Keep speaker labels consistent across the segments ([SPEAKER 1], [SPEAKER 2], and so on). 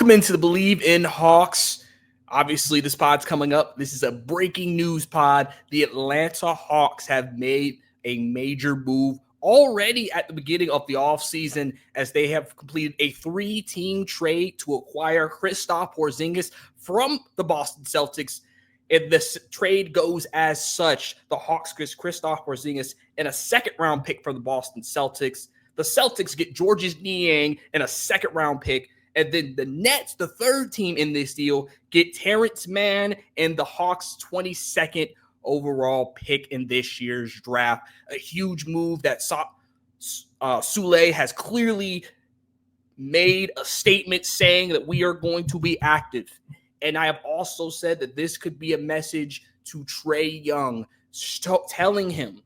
[SPEAKER 1] Welcome into the Believe in Hawks. Obviously, this pod's coming up. This is a breaking news pod. The Atlanta Hawks have made a major move already at the beginning of the offseason as they have completed a 3-team trade to acquire Kristaps Porzingis from the Boston Celtics. And this trade goes as such. The Hawks get Kristaps Porzingis and a second-round pick from the Boston Celtics. The Celtics get Georges Niang and a second-round pick. And then the Nets, the third team in this deal, get Terrence Mann and the Hawks' 22nd overall pick in this year's draft. A huge move that Saleh has clearly made a statement saying that we are going to be active. And I have also said that this could be a message to Trae Young, telling him,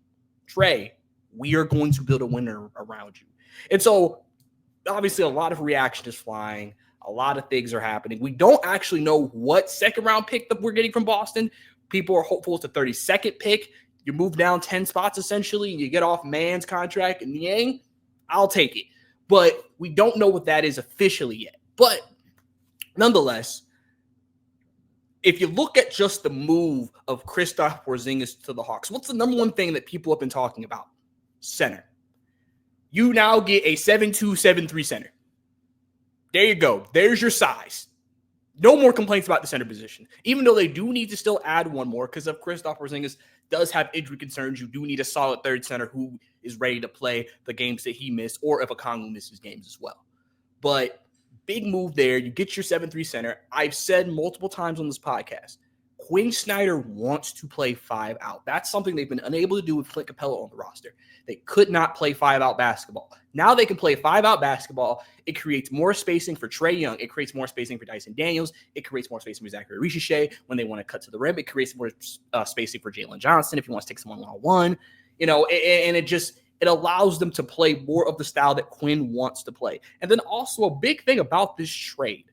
[SPEAKER 1] Trae, we are going to build a winner around you. And so, obviously, a lot of reaction is flying. A lot of things are happening. We don't actually know what second-round pick that we're getting from Boston. People are hopeful it's a 32nd pick. You move down 10 spots, essentially, and you get off Mann's contract and Niang. I'll take it. But we don't know what that is officially yet. But nonetheless, if you look at just the move of Kristaps Porzingis to the Hawks, what's the number one thing that people have been talking about? Center. You now get a 7'2", 7'3" center. There you go. There's your size. No more complaints about the center position. Even though they do need to still add one more because if Kristaps Porzingis does have injury concerns, you do need a solid third center who is ready to play the games that he missed or if Okongwu misses games as well. But big move there. You get your 7'3" center. I've said multiple times on this podcast, Quinn Snyder wants to play 5 out. That's something they've been unable to do with Clint Capella on the roster. They could not play 5 out basketball. Now they can play 5 out basketball. It creates more spacing for Trae Young. It creates more spacing for Dyson Daniels. It creates more spacing for Zachary Richichet when they want to cut to the rim. It creates more spacing for Jalen Johnson if he wants to take someone one-on-one. And it allows them to play more of the style that Quinn wants to play. And then also a big thing about this trade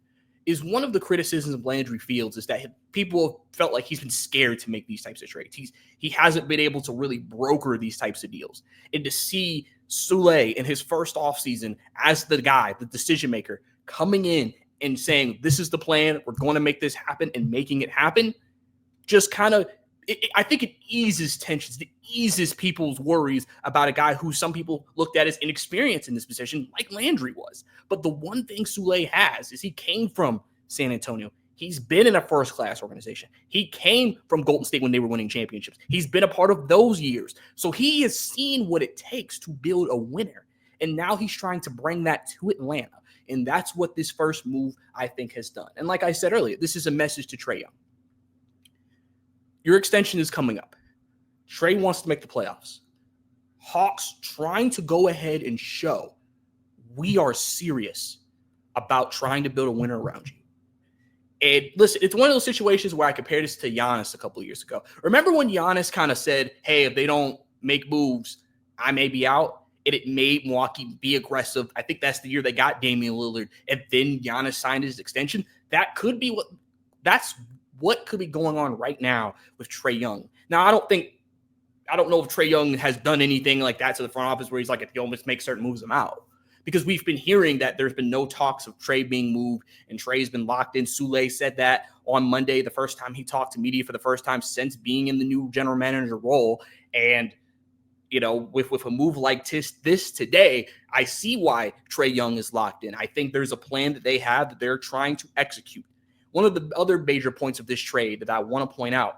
[SPEAKER 1] is one of the criticisms of Landry Fields is that people felt like he's been scared to make these types of trades. He hasn't been able to really broker these types of deals. And to see Saleh in his first offseason as the guy, the decision maker, coming in and saying, this is the plan, we're going to make this happen and making it happen, just kind of, I think it eases tensions. It eases people's worries about a guy who some people looked at as inexperienced in this position, like Landry was. But the one thing Saleh has is he came from San Antonio. He's been in a first-class organization. He came from Golden State when they were winning championships. He's been a part of those years. So he has seen what it takes to build a winner. And now he's trying to bring that to Atlanta. And that's what this first move, I think, has done. And like I said earlier, this is a message to Trae Young. Your extension is coming up. Trae wants to make the playoffs. Hawks trying to go ahead and show we are serious about trying to build a winner around you. And listen, it's one of those situations where I compared this to Giannis a couple of years ago. Remember when Giannis kind of said, hey, if they don't make moves, I may be out? And it made Milwaukee be aggressive. I think that's the year they got Damian Lillard. And then Giannis signed his extension. That's what could be going on right now with Trae Young. Now, I don't know if Trae Young has done anything like that to the front office where he's like, if you almost make certain moves, I'm out. Because we've been hearing that there's been no talks of Trae being moved and Trae's been locked in. Saleh said that on Monday, the first time he talked to media for the first time since being in the new general manager role. And, with a move like this today, I see why Trae Young is locked in. I think there's a plan that they have that they're trying to execute. One of the other major points of this trade that I want to point out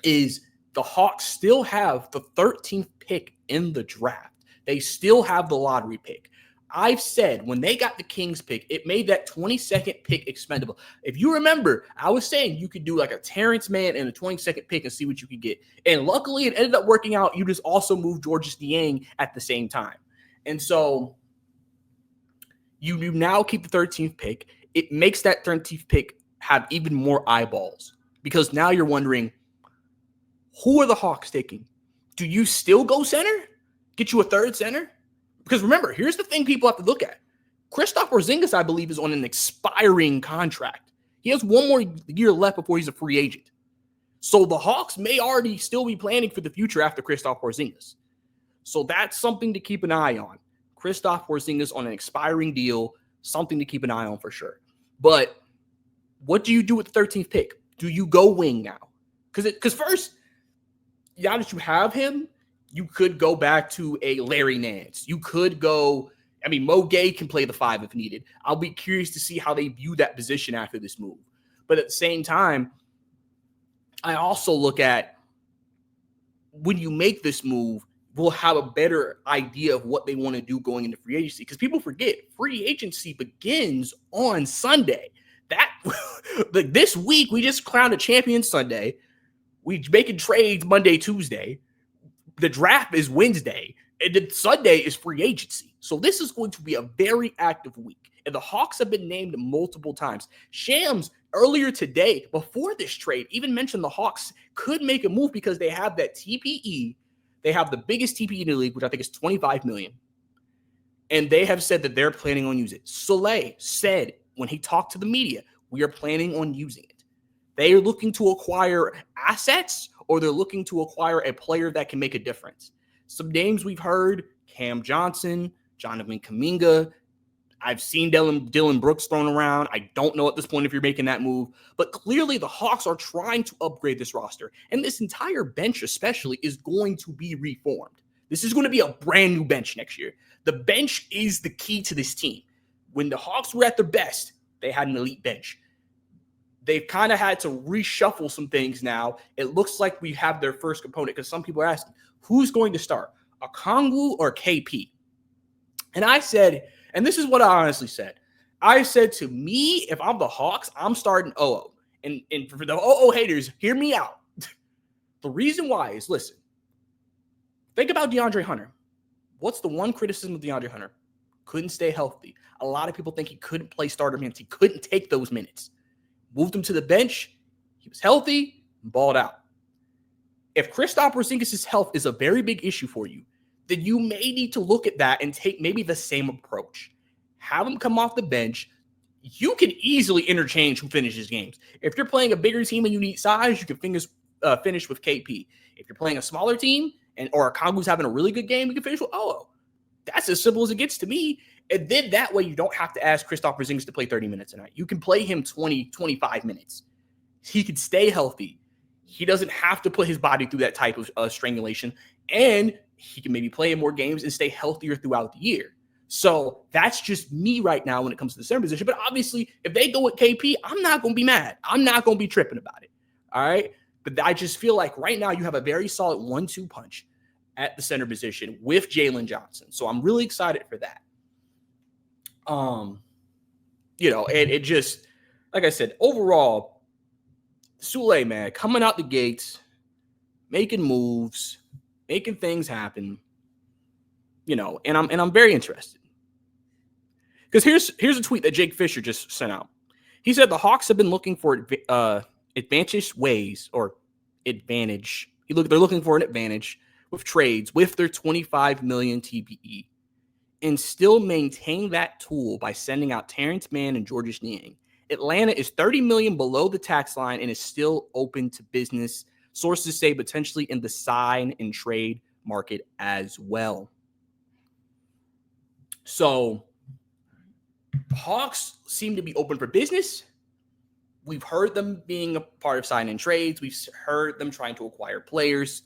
[SPEAKER 1] is the Hawks still have the 13th pick in the draft. They still have the lottery pick. I've said when they got the Kings pick, it made that 22nd pick expendable. If you remember, I was saying you could do like a Terrence Mann and a 22nd pick and see what you could get. And luckily, it ended up working out. You just also moved Georges Niang at the same time. And so you now keep the 13th pick. It makes that 13th pick have even more eyeballs because now you're wondering, who are the Hawks taking? Do you still go center? Get you a third center? Because remember, here's the thing people have to look at. Kristaps Porzingis, I believe, is on an expiring contract. He has one more year left before he's a free agent. So the Hawks may already still be planning for the future after Kristaps Porzingis. So that's something to keep an eye on. Kristaps Porzingis on an expiring deal, something to keep an eye on for sure. But what do you do with the 13th pick? Do you go wing now? Because first, now that you have him, you could go back to a Larry Nance. You could go. I mean, Mo Gay can play the 5 if needed. I'll be curious to see how they view that position after this move. But at the same time, I also look at when you make this move, we'll have a better idea of what they want to do going into free agency. Because people forget, free agency begins on Sunday. That like this week, we just crowned a champion Sunday. We making trades Monday, Tuesday. The draft is Wednesday. And then Sunday is free agency. So this is going to be a very active week. And the Hawks have been named multiple times. Shams, earlier today, before this trade, even mentioned the Hawks could make a move because they have that TPE. They have the biggest TPE in the league, which I think is $25 million. And they have said that they're planning on using it. Saleh said when he talked to the media, we are planning on using it. They are looking to acquire assets, or they're looking to acquire a player that can make a difference. Some names we've heard, Cam Johnson, Jonathan Kuminga. I've seen Dylan Brooks thrown around. I don't know at this point if you're making that move. But clearly the Hawks are trying to upgrade this roster. And this entire bench especially is going to be reformed. This is going to be a brand new bench next year. The bench is the key to this team. When the Hawks were at their best, they had an elite bench. They've kind of had to reshuffle some things now. It looks like we have their first component because some people are asking, who's going to start, Okongwu or KP? And I said, and this is what I honestly said. I said to me, if I'm the Hawks, I'm starting OO. And for the OO haters, hear me out. The reason why is, listen, think about DeAndre Hunter. What's the one criticism of DeAndre Hunter? Couldn't stay healthy. A lot of people think he couldn't play starter minutes. He couldn't take those minutes. Moved him to the bench. He was healthy, balled out. If Kristaps Porzingis' health is a very big issue for you, then you may need to look at that and take maybe the same approach. Have him come off the bench. You can easily interchange who finishes games. If you're playing a bigger team and you need size, you can finish with KP. If you're playing a smaller team or a Kongu's having a really good game, you can finish with OO. That's as simple as it gets to me. And then that way you don't have to ask Kristaps Porzingis to play 30 minutes a night. You can play him 20, 25 minutes. He can stay healthy. He doesn't have to put his body through that type of strangulation. And he can maybe play in more games and stay healthier throughout the year. So that's just me right now when it comes to the center position. But obviously, if they go with KP, I'm not going to be mad. I'm not going to be tripping about it. All right? But I just feel like right now you have a very solid 1-2 punch at the center position with Jalen Johnson. So I'm really excited for that. And it just, like I said, overall, Saleh, man, coming out the gates, making moves, making things happen, and I'm very interested. Because here's a tweet that Jake Fisher just sent out. He said the Hawks have been looking for advantage. They're looking for an advantage with trades with their $25 million TPE and still maintain that tool by sending out Terrence Mann and Georges Niang. Atlanta is $30 million below the tax line and is still open to business. Sources say potentially in the sign and trade market as well. So Hawks seem to be open for business. We've heard them being a part of sign and trades. We've heard them trying to acquire players.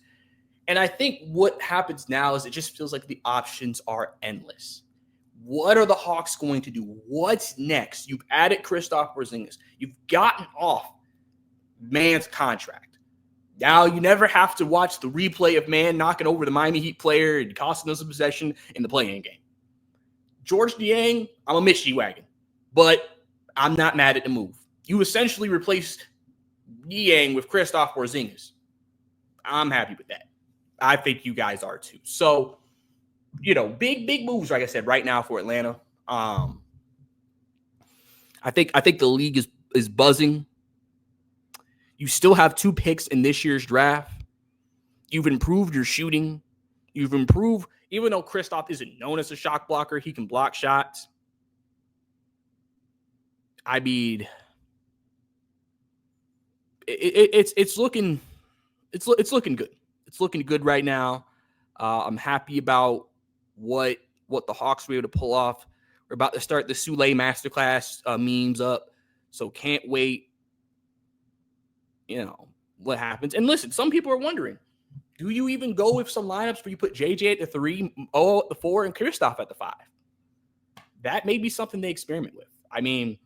[SPEAKER 1] And I think what happens now is it just feels like the options are endless. What are the Hawks going to do? What's next? You've added Kristaps Porzingis. You've gotten off Mann's contract. Now you never have to watch the replay of Mann knocking over the Miami Heat player and costing us a possession in the play-in game. Georges Niang, I'm a Mitchie wagon, but I'm not mad at the move. You essentially replaced Niang with Kristaps Porzingis. I'm happy with that. I think you guys are too. So, big moves, like I said, right now for Atlanta. I think the league is buzzing. You still have 2 picks in this year's draft. You've improved your shooting. You've improved, even though Kristaps isn't known as a shot blocker, he can block shots. I mean, it's looking good. It's looking good right now. I'm happy about what the Hawks were able to pull off. We're about to start the Saleh masterclass memes up. So can't wait, what happens. And listen, some people are wondering, do you even go with some lineups where you put JJ at the 3, O at the 4, and Kristaps at the 5? That may be something they experiment with. I mean,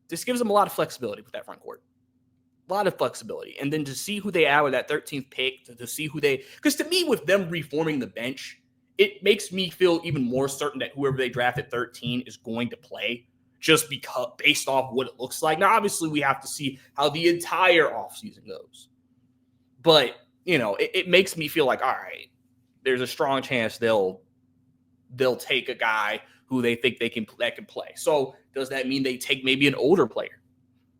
[SPEAKER 1] this gives them a lot of flexibility with that front court. A lot of flexibility. And then to see who they add with that 13th pick, to see who they – because to me, with them reforming the bench, it makes me feel even more certain that whoever they draft at 13 is going to play just because based off what it looks like. Now, obviously, we have to see how the entire offseason goes. But, it makes me feel like, all right, there's a strong chance they'll take a guy who they think that can play. So does that mean they take maybe an older player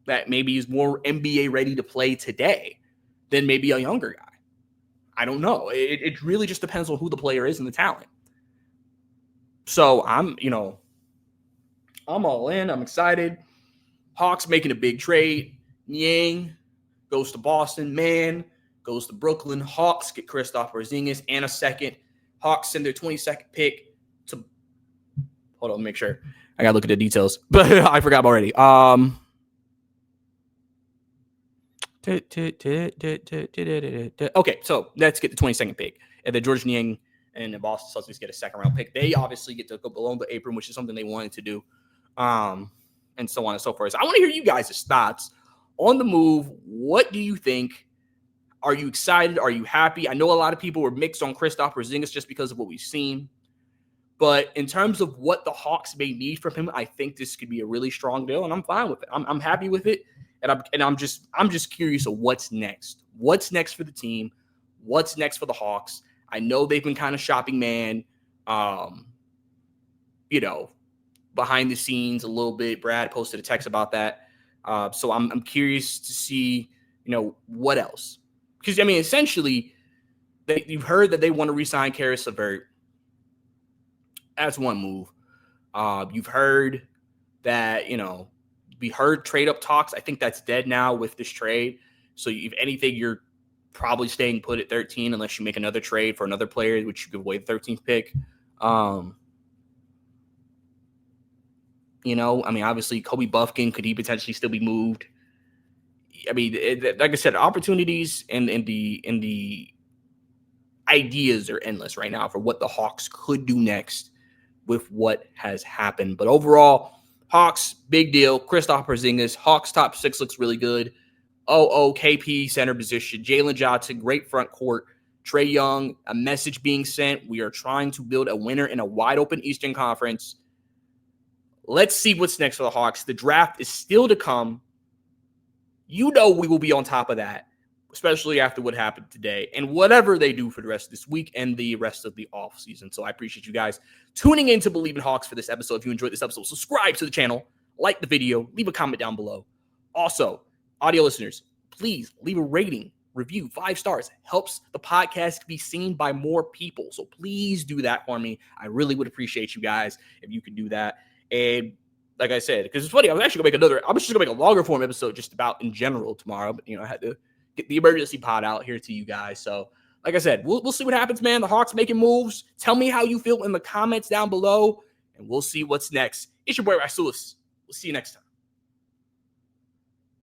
[SPEAKER 1] that maybe is more NBA ready to play today than maybe a younger guy? I don't know. It really just depends on who the player is and the talent. So I'm all in. I'm excited. Hawks making a big trade. Niang goes to Boston. Man goes to Brooklyn. Hawks get Kristaps Porzingis and a second. Hawks send their 22nd pick to – hold on, make sure. I got to look at the details. But I forgot already. Okay, so let's get the 22nd pick. And then George Niang and the Boston Celtics get a second-round pick. They obviously get to go below the apron, which is something they wanted to do, and so on and so forth. So I want to hear you guys' thoughts on the move. What do you think? Are you excited? Are you happy? I know a lot of people were mixed on Kristaps Porzingis just because of what we've seen. But in terms of what the Hawks may need from him, I think this could be a really strong deal, and I'm fine with it. I'm happy with it, and I'm just curious of what's next. What's next for the team? What's next for the Hawks? I know they've been kind of shopping man, behind the scenes a little bit. Brad posted a text about that, so I'm curious to see what else. Because, I mean, essentially, you've heard that they want to re-sign Caris LeVert. That's one move. You've heard that, we heard trade-up talks. I think that's dead now with this trade. So, if anything, you're probably staying put at 13 unless you make another trade for another player, which you give away the 13th pick. I mean, obviously, Kobe Buffkin, could he potentially still be moved? I mean, like I said, opportunities and the ideas are endless right now for what the Hawks could do next with what has happened. But overall, Hawks, big deal. Kristaps Porzingis, Hawks top 6 looks really good. KP center position. Jalen Johnson, great front court. Trae Young, a message being sent. We are trying to build a winner in a wide open Eastern Conference. Let's see what's next for the Hawks. The draft is still to come. We will be on top of that, especially after what happened today and whatever they do for the rest of this week and the rest of the offseason. So I appreciate you guys tuning in to Believe in Hawks for this episode. If you enjoyed this episode, subscribe to the channel, like the video, leave a comment down below. Also, audio listeners, please leave a rating, review, 5 stars. Helps the podcast be seen by more people. So please do that for me. I really would appreciate you guys if you could do that. And like I said, because it's funny, I was just going to make a longer form episode just about in general tomorrow. But, I had to get the emergency pod out here to you guys. So, like I said, we'll see what happens, man. The Hawks making moves. Tell me how you feel in the comments down below, and we'll see what's next. It's your boy, Rasulis. We'll see you next time.